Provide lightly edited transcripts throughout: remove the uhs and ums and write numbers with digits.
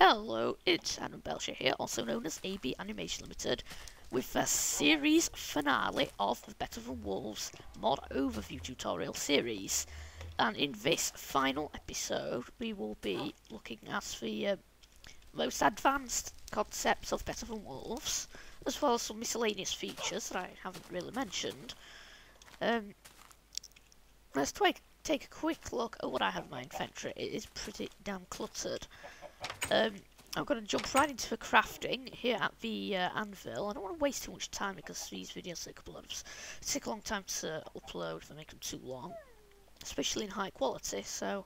Hello, it's Adam Belcher here, also known as AB Animation Limited, with the series finale of the Better Than Wolves mod overview tutorial series. And in this final episode, we will be looking at the most advanced concepts of Better Than Wolves, as well as some miscellaneous features that I haven't really mentioned. Let's take a quick look at what I have in my inventory. It is pretty damn cluttered. I'm going to jump right into the crafting here at the anvil. I don't want to waste too much time because these videos take a long time to upload if I make them too long, especially in high quality. So,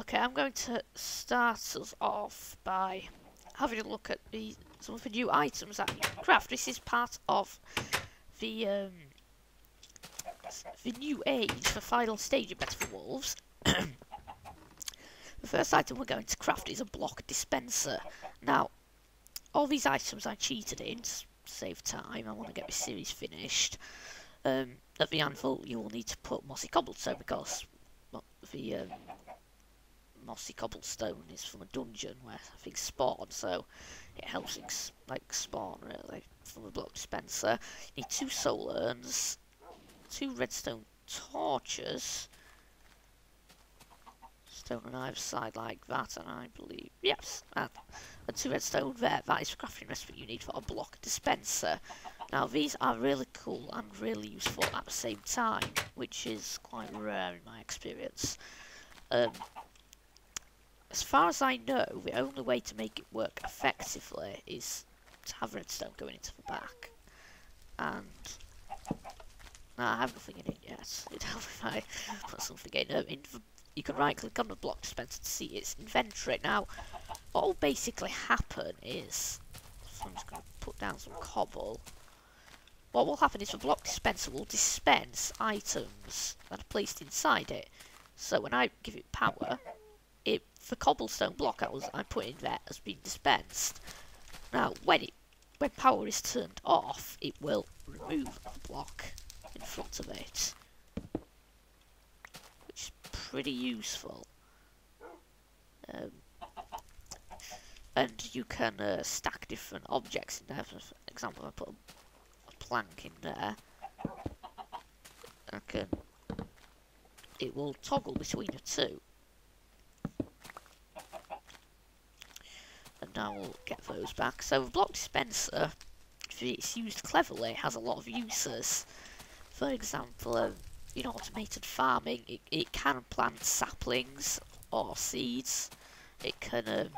okay, I'm going to start us off by having a look at some of the new items that you can craft. This is part of the new age, the final stage of Better Than Wolves. The first item we're going to craft is a block dispenser. Now, all these items I cheated in to save time. I want to get this series finished. At the anvil, you will need to put mossy cobblestone because the mossy cobblestone is from a dungeon where things spawn, so it helps things like spawn really from a block dispenser. You need 2 soul urns, 2 redstone torches. Stone on either side like that, and I believe, yes, and 2 redstone there. That is the crafting recipe you need for a block dispenser. Now these are really cool and really useful at the same time, which is quite rare in my experience. As far as I know, the only way to make it work effectively is to have redstone going into the back. And no, I have nothing in it yet. It'd help if I put something in. You can right click on the block dispenser to see its inventory. Now, what will basically happen is, so I'm just going to put down some cobble. What will happen is the block dispenser will dispense items that are placed inside it. So when I give it power, the cobblestone block I put in there has been dispensed. Now, when power is turned off, it will remove the block in front of it. Pretty useful. And you can stack different objects in there. For example, I put a plank in there. It will toggle between the two. And now we'll get those back. So the block dispenser, if it's used cleverly, has a lot of uses. For example, in automated farming, it can plant saplings or seeds. It can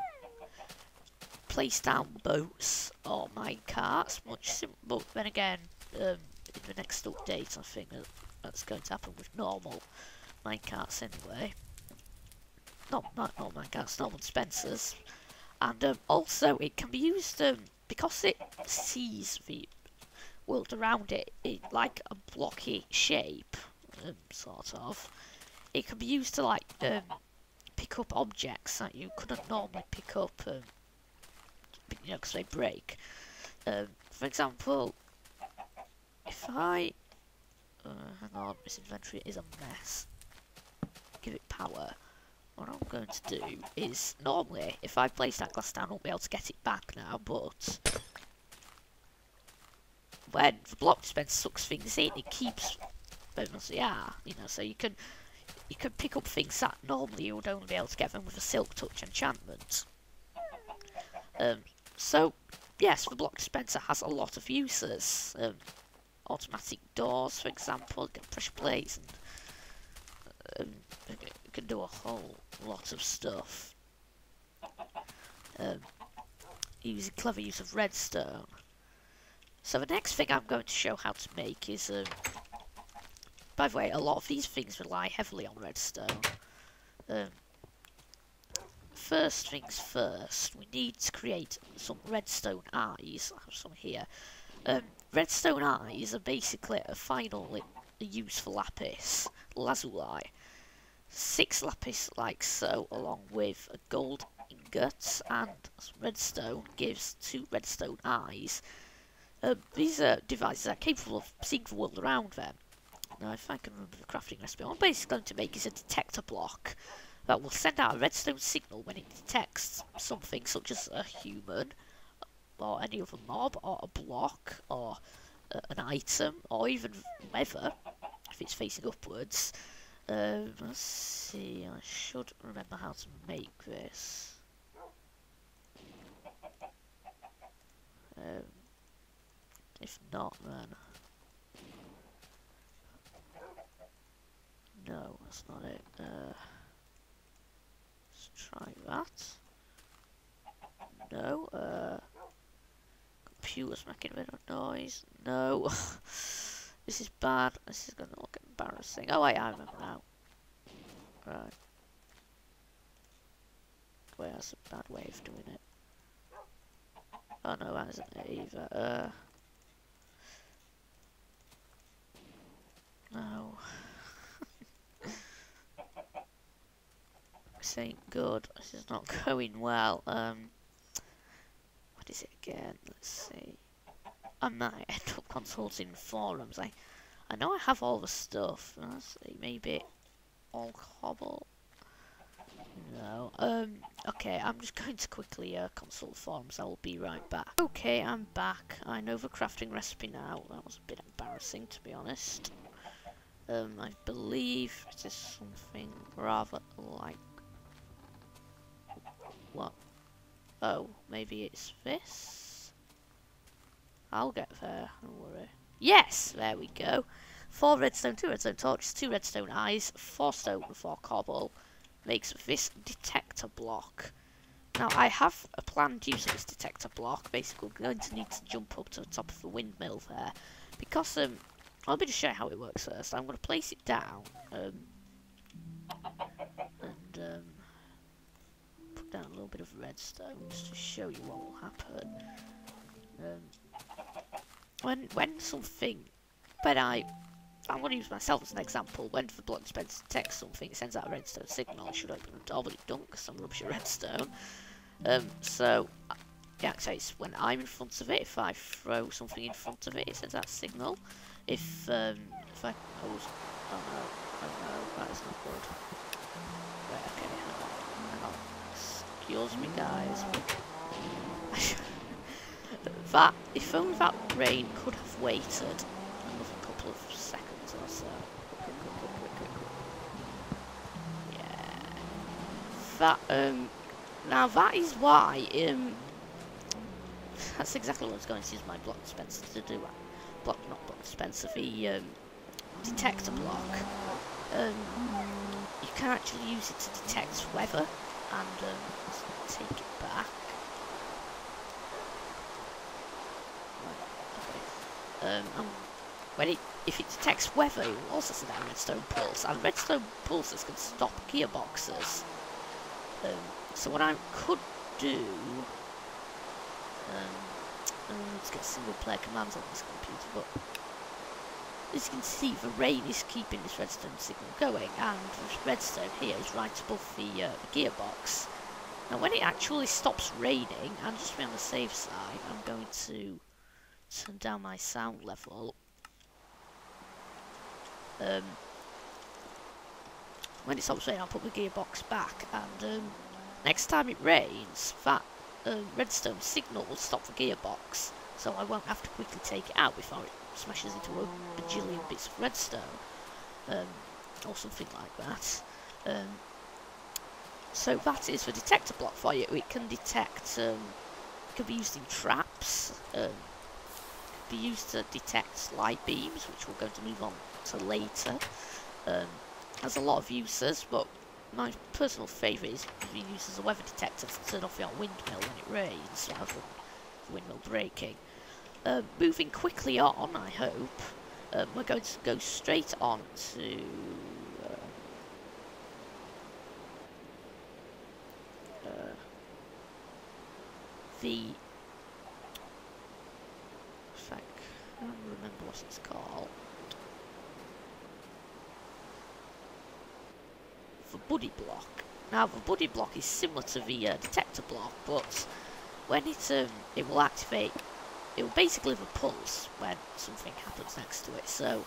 place down boats or mine carts, much simpler. But then again, in the next update, I think that's going to happen with normal mine carts anyway. Not normal mine carts, normal dispensers. And also, it can be used because it sees the world around it in like a blocky shape. Sort of. It can be used to like pick up objects that you couldn't normally pick up, you know, because they break. For example, if I hang on, this inventory is a mess. Give it power. What I'm going to do is normally, if I place that glass down, I won't be able to get it back now. But when the block dispenser sucks things in, it keeps. Yeah, you know, so you can pick up things that normally you would only be able to get them with a silk touch enchantment. So yes, the block dispenser has a lot of uses. Automatic doors, for example, get pressure plates, and it can do a whole lot of stuff. Using clever use of redstone. So the next thing I'm going to show how to make is by the way, a lot of these things rely heavily on redstone. First things first, we need to create some redstone eyes. I have some here. Redstone eyes are basically a finally useful lapis lazuli. 6 lapis like so, along with a gold ingot and redstone gives 2 redstone eyes. These devices are capable of seeing the world around them. Now, if I can remember the crafting recipe, what I'm basically going to make is a detector block. that will send out a redstone signal when it detects something such as a human, or any other mob, or a block, or an item, or even weather, if it's facing upwards. Let's see, I should remember how to make this. If not, then... No, that's not it. Let's try that. No, computer's making a bit of noise. No. This is bad. This is going to look embarrassing. Oh wait, I remember now. Right. Wait, that's a bad way of doing it. Oh no, that isn't it either. No. This ain't good. This is not going well. What is it again? Let's see. I might end up consulting forums. I know I have all the stuff. Let's see, maybe all cobble. No. Okay, I'm just going to quickly consult forums. I will be right back. Okay, I'm back. I know the crafting recipe now. That was a bit embarrassing, to be honest. I believe it is something rather like... What? Oh, maybe it's this? I'll get there, don't worry. Yes! There we go. 4 redstone, 2 redstone torches, 2 redstone eyes, 4 stone, 4 cobble. Makes this detector block. Now, I have a planned use of this detector block. Basically, we're going to need to jump up to the top of the windmill there. Because, I'll just show you how it works first. I'm going to place it down. Put down a little bit of redstone just to show you what will happen. When something... I'm going to use myself as an example. When the block dispenser detects something, it sends out a redstone signal. I should open the door, but it don't because I'm rubbish at redstone. So, yeah, so it's when I'm in front of it, if I throw something in front of it, it sends out a signal. If I pose... Oh no, that is not good. Right, okay, hang on. Excuse me, guys. If only that rain could have waited another couple of seconds or so. Quick. Yeah. Now that is why, that's exactly what I was going to use my block dispenser to do. Not block dispenser, the, detector block. You can actually use it to detect weather, and, let's take it back. If it detects weather, it will also send out a redstone pulse, and redstone pulses can stop gearboxes. So what I could do, let's get single player commands on this computer, but as you can see, the rain is keeping this redstone signal going, and this redstone here is right above the gearbox. Now when it actually stops raining, and just to be on the safe side, I'm going to turn down my sound level. When it stops raining, I'll put the gearbox back, and next time it rains, that redstone signal will stop the gearbox, so I won't have to quickly take it out before it smashes into a bajillion bits of redstone, or something like that. So that is the detector block for you. It can detect, it can be used in traps, be used to detect light beams, which we're going to move on to later. Has a lot of uses, but my personal favourite is to be used as a weather detector to turn off your windmill when it rains, rather than the windmill breaking. Moving quickly on, I hope, we're going to go straight on to the... I don't remember what it's called. The buddy block. Now the buddy block is similar to the detector block, but when it will activate, it will basically have a pulse when something happens next to it. So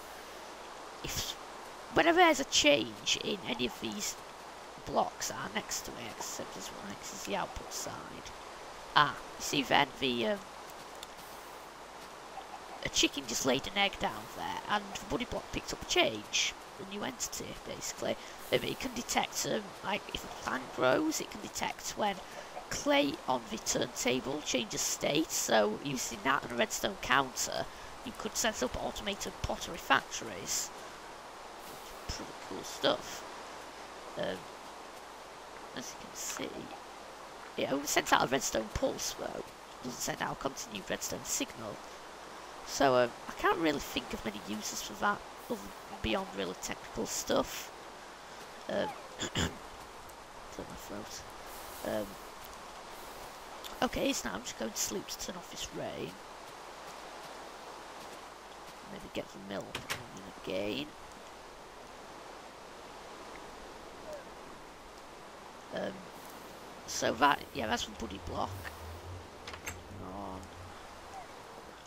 whenever there's a change in any of these blocks are next to it, except this one is the output side. Ah, you see then a chicken just laid an egg down there, and the buddy block picked up a change, a new entity, basically. It can detect, like, if a plant grows, it can detect when clay on the turntable changes state, so using that and a redstone counter, you could set up automated pottery factories. Pretty cool stuff. As you can see, it only sends out a redstone pulse, though. It doesn't send out a continued redstone signal. So I can't really think of many uses for that other beyond really technical stuff. Clear my throat. Okay, so now I'm just going to sleep to turn off this rain. Maybe get the mill running again. So that, yeah, that's the buddy block.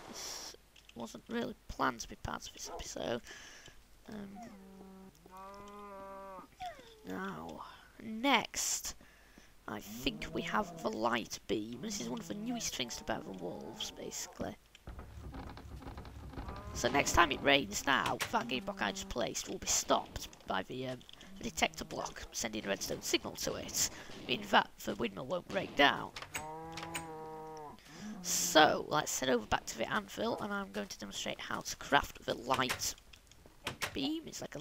This wasn't really planned to be part of this episode. Now, next, I think we have the light beam. This is one of the newest things about the wolves, basically. So next time it rains now, that game block I just placed will be stopped by the detector block, sending a redstone signal to it, meaning that the windmill won't break down. So, let's head over back to the anvil, and I'm going to demonstrate how to craft the light beam. It's like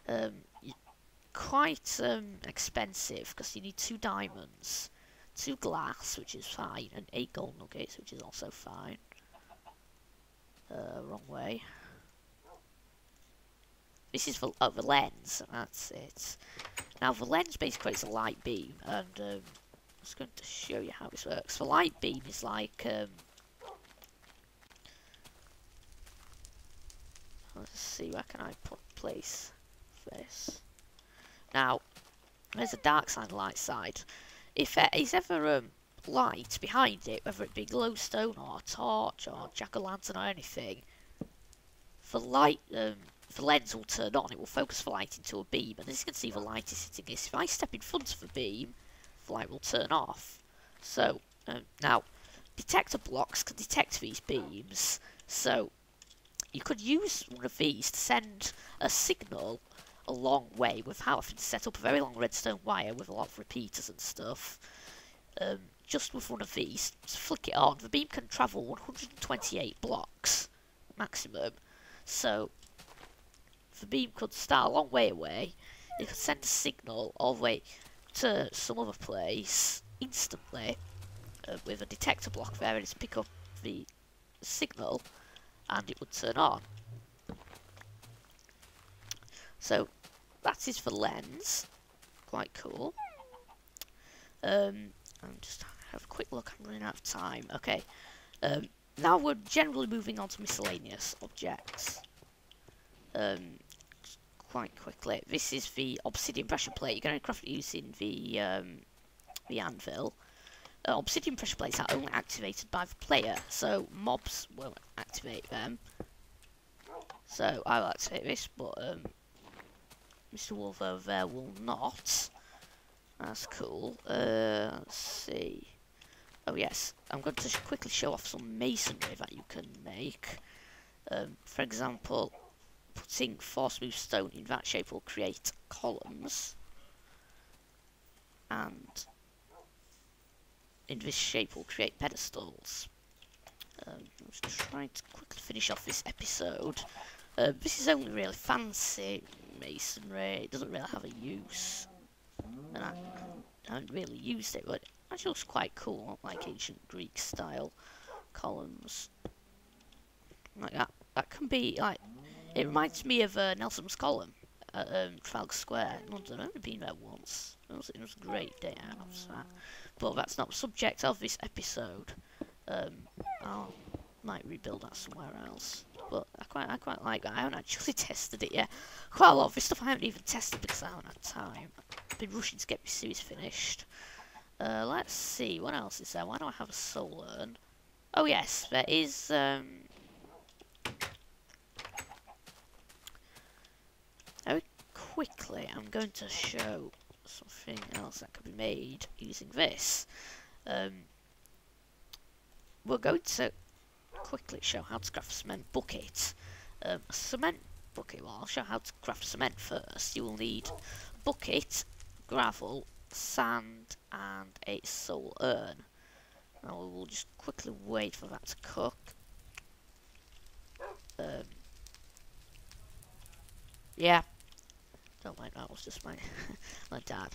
a quite expensive, because you need 2 diamonds, 2 glass, which is fine, and 8 gold nuggets, which is also fine. Wrong way. This is for the lens, that's it. Now the lens basically creates a light beam, and I'm just going to show you how this works. The light beam is like, let's see, where can I place this? Now, there's a dark side and light side. If there is ever light behind it, whether it be glowstone or a torch or jack-o'-lantern or anything, the light, the lens will turn on. It will focus the light into a beam, and as you can see, the light is hitting this. If I step in front of the beam, the light will turn off. So now, detector blocks can detect these beams. So you could use one of these to send a signal a long way without having to set up a very long redstone wire with a lot of repeaters and stuff. Just with one of these, just flick it on. The beam can travel 128 blocks maximum, so the beam could start a long way away. It could send a signal all the way to some other place instantly with a detector block there, and it's pick up the signal and it would turn on. So that is for lens. Quite cool. I'm just have a quick look. I'm running out of time. Okay. Now we're generally moving on to miscellaneous objects. Quite quickly. This is the obsidian pressure plate. You're going to craft it using the anvil. Obsidian pressure plates are only activated by the player, so mobs won't activate them. So I will activate this, but Mr. Wolf over there will not. That's cool. Let's see. Oh yes, I'm going to quickly show off some masonry that you can make. For example, putting 4 smooth stone in that shape will create columns, and in this shape will create pedestals. I'm just trying to quickly finish off this episode. This is only really fancy masonry. It doesn't really have a use, and I haven't really used it, but it actually looks quite cool, like ancient Greek style columns. Like that. That can be like. It reminds me of Nelson's column at Trafalgar Square in London. I've only been there once. It was a great day out. So. But that's not the subject of this episode. I might rebuild that somewhere else. But I quite like that. I haven't actually tested it yet. Quite a lot of this stuff I haven't even tested because I haven't had time. I've been rushing to get my series finished. Let's see, what else is there? Why do I have a soul urn? Oh yes, there is very quickly I'm going to show something else that could be made using this. We're going to quickly show how to craft a cement bucket. A cement bucket, well, I'll show how to craft cement first. You will need a bucket, gravel, sand, and a soul urn. Now we will just quickly wait for that to cook. Yeah, don't mind, that was just my my dad.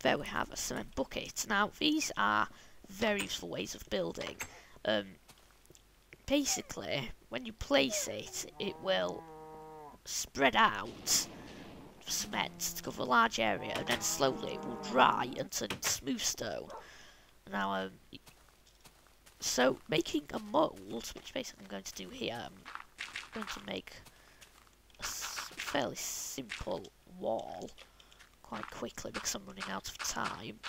There we have a cement bucket. Now these are very useful ways of building. Basically, when you place it, it will spread out cement to cover a large area, and then slowly it will dry and turn into smooth stone. Now, so making a mould, which basically I'm going to do here, I'm going to make a fairly simple wall quite quickly because I'm running out of time.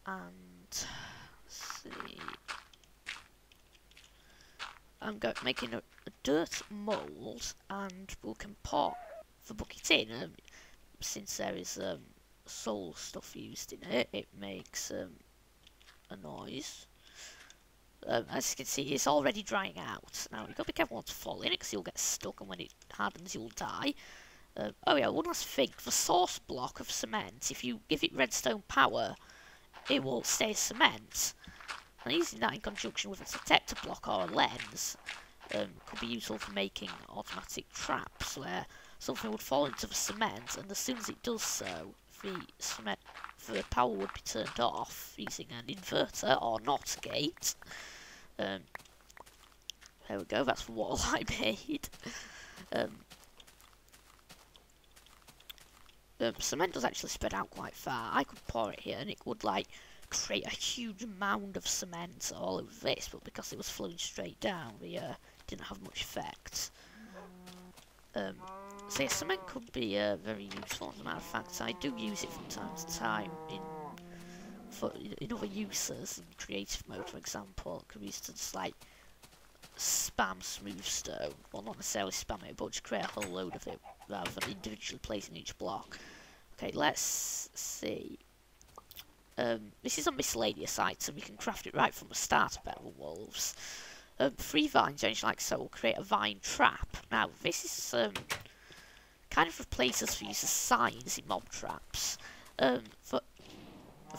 And let's see, I'm making a dirt mould, and we can pop the bucket in. Since there is soul stuff used in it, it makes a noise. As you can see, it's already drying out. Now, you've got to be careful not to fall in it, because you'll get stuck, and when it hardens, you'll die. Oh yeah, one last thing. The source block of cement, if you give it redstone power, it will stay cement. And using that in conjunction with a detector block or a lens could be useful for making automatic traps, where something would fall into the cement, and as soon as it does so, the power would be turned off using an inverter or NOT gate. There we go, that's the wall I made. Cement does actually spread out quite far. I could pour it here and it would like create a huge mound of cement all over this, but because it was flowing straight down, we didn't have much effect. So yeah, cement could be very useful. As a matter of fact, I do use it from time to time in other uses. In creative mode, for example, it could be used to just like spam smooth stone. Well, not necessarily spam it, but just create a whole load of it rather than individually placing each block. Okay, let's see. This is a miscellaneous item. You can craft it right from the start of Better Than Wolves. 3 vines, anything like so, will create a vine trap. Now, this is kind of replaces for use as signs in mob traps. The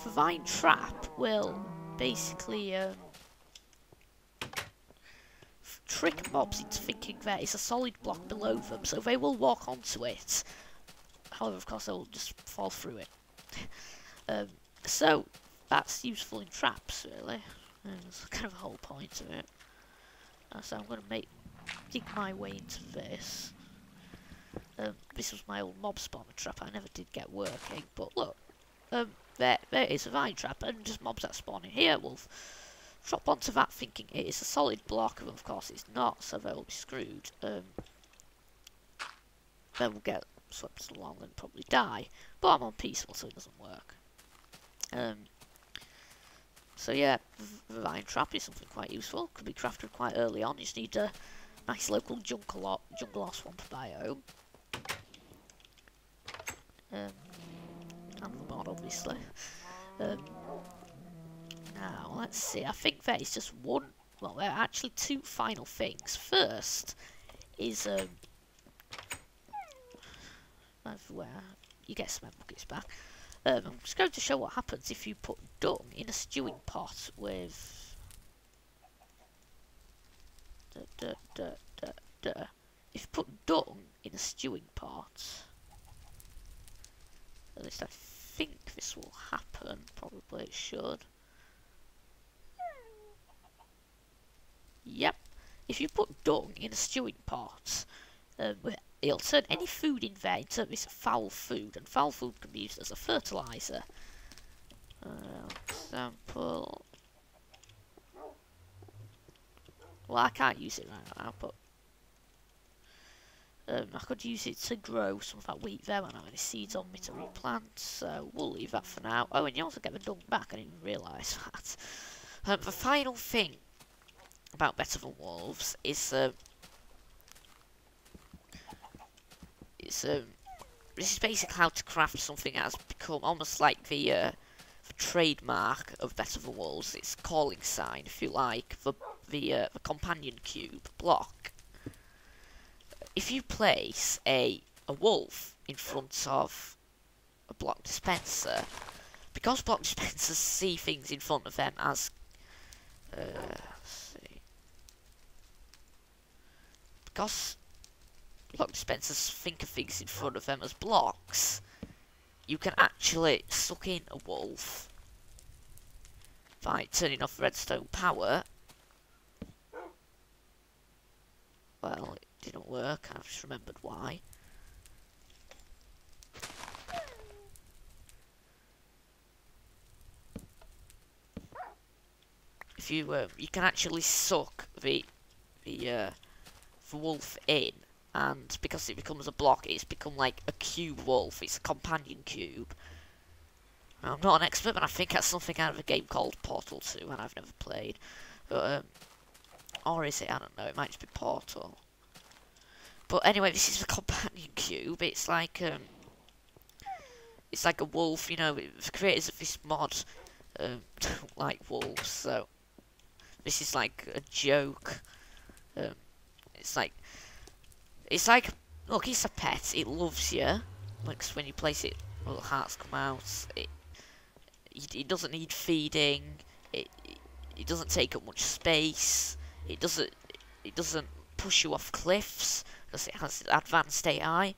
vine trap will basically trick mobs into thinking there is a solid block below them, so they will walk onto it. However, of course, they will just fall through it. So that's useful in traps, really. That's kind of the whole point of it. So I'm going to dig my way into this. This was my old mob spawner trap. I never did get working, but look, there is a vine trap, and just mobs that spawn in here will drop onto that thinking it is a solid block, but of course it's not, so they'll be screwed. They will get swept along and probably die, but I'm on peaceful, so it doesn't work. So yeah, the vine trap is something quite useful. Could be crafted quite early on. You just need a nice local jungle or swamp biome. And the mod, obviously. Now, let's see. I think there is just one. Well, there are actually 2 final things. First is everywhere you get cement buckets back. I'm just going to show what happens if you put dung in a stewing pot with if you put dung in a stewing pot, at least I think this will happen. Probably it should. Yep. If you put dung in a stewing pot, it'll turn any food in there into this foul food, and foul food can be used as a fertilizer. Example. Well, I can't use it right now, but I could use it to grow some of that wheat there. I don't have any seeds on me to replant, so we'll leave that for now. Oh, and you also get the dung back. I didn't even realise that. The final thing about Better Than Wolves is It's this is basically how to craft something that has become almost like the trademark of Better Than Wolves. It's calling sign, if you like, the companion cube block. If you place a wolf in front of a block dispenser, because block dispensers see things in front of them as because block dispensers think of things in front of them as blocks, you can actually suck in a wolf by turning off redstone power. Well, it didn't work, I've just remembered why. If you you can actually suck the wolf in, and because it becomes a block, it's become like a cube wolf. It's a companion cube. Now, I'm not an expert, but I think that's something out of a game called Portal 2, and I've never played. But or is it? I don't know. It might just be Portal. But anyway, this is the companion cube. It's like a wolf. You know, the creators of this mod don't like wolves, so this is like a joke. It's like look, it's a pet. It loves you. Like when you place it, little hearts come out. It doesn't need feeding. It doesn't take up much space. It doesn't push you off cliffs because it has advanced AI.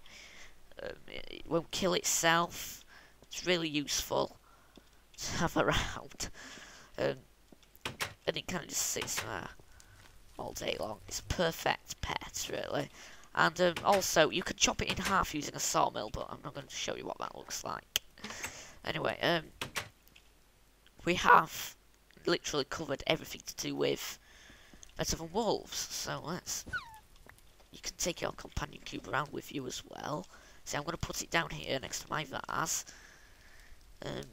It won't kill itself. It's really useful to have around. And it kind of just sits there all day long. It's a perfect pet, really. And also, you could chop it in half using a sawmill, but I'm not going to show you what that looks like. Anyway, we have literally covered everything to do with Better Than Wolves. So you can take your companion cube around with you as well. See, I'm going to put it down here next to my vase. And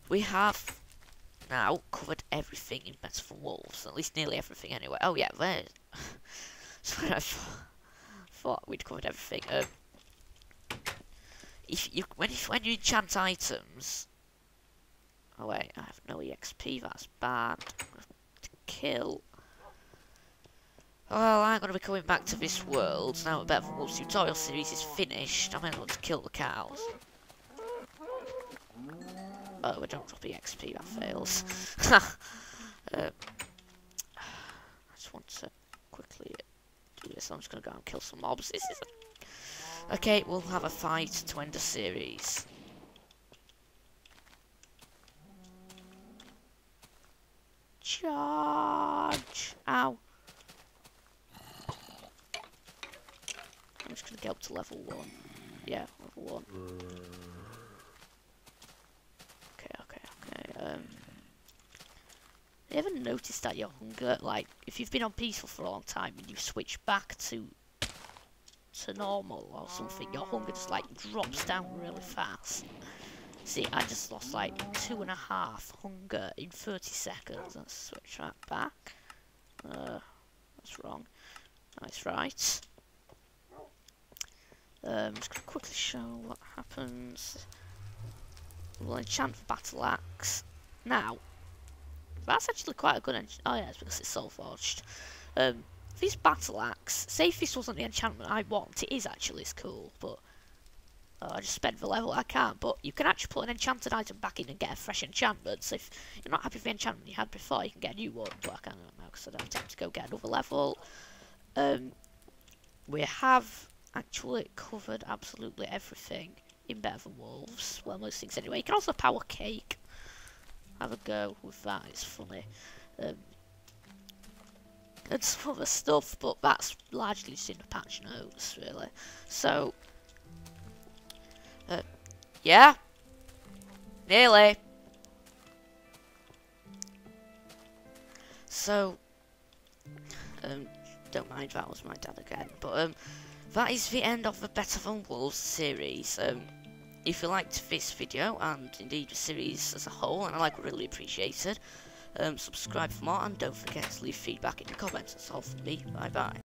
we have now covered everything in Better Than Wolves, at least nearly everything anyway. Oh yeah, there's so I thought we'd covered everything. When you enchant items, oh wait, I have no EXP. That's bad. To kill. Well, I'm going to be coming back to this world now that Better Than Wolves tutorial series is finished. I'm going to kill the cows. Oh, we don't drop EXP, that fails. I just want to quickly do this. I'm just going to go and kill some mobs. This is okay, we'll have a fight to end the series. Charge! Ow. I'm just going to get up to level 1. Yeah, level 1. You ever noticed that your hunger, like, if you've been on peaceful for a long time and you switch back to normal or something, your hunger just, like, drops down really fast? See, I just lost, like, 2.5 hunger in 30 seconds. Let's switch that back. That's wrong. That's right. I'm just going to quickly show what happens. We'll enchant the battle axe. Now, that's actually quite a good enchant. Oh yeah, it's because it's soul forged. This battle axe, say if this wasn't the enchantment I want, it is actually as cool, but I just spent the level I can't. But you can actually put an enchanted item back in and get a fresh enchantment. So if you're not happy with the enchantment you had before, you can get a new one. But I can't now because I don't have time to go get another level. We have actually covered absolutely everything in Better Than Wolves. Well, most things anyway. You can also power cake. Have a go with that, it's funny. And some other stuff, but that's largely just in the patch notes, really. So, yeah, nearly. So, don't mind, that was my dad again. But that is the end of the Better Than Wolves series. If you liked this video, and indeed the series as a whole, and I really appreciate it, subscribe for more, and don't forget to leave feedback in the comments. That's all from me. Bye bye.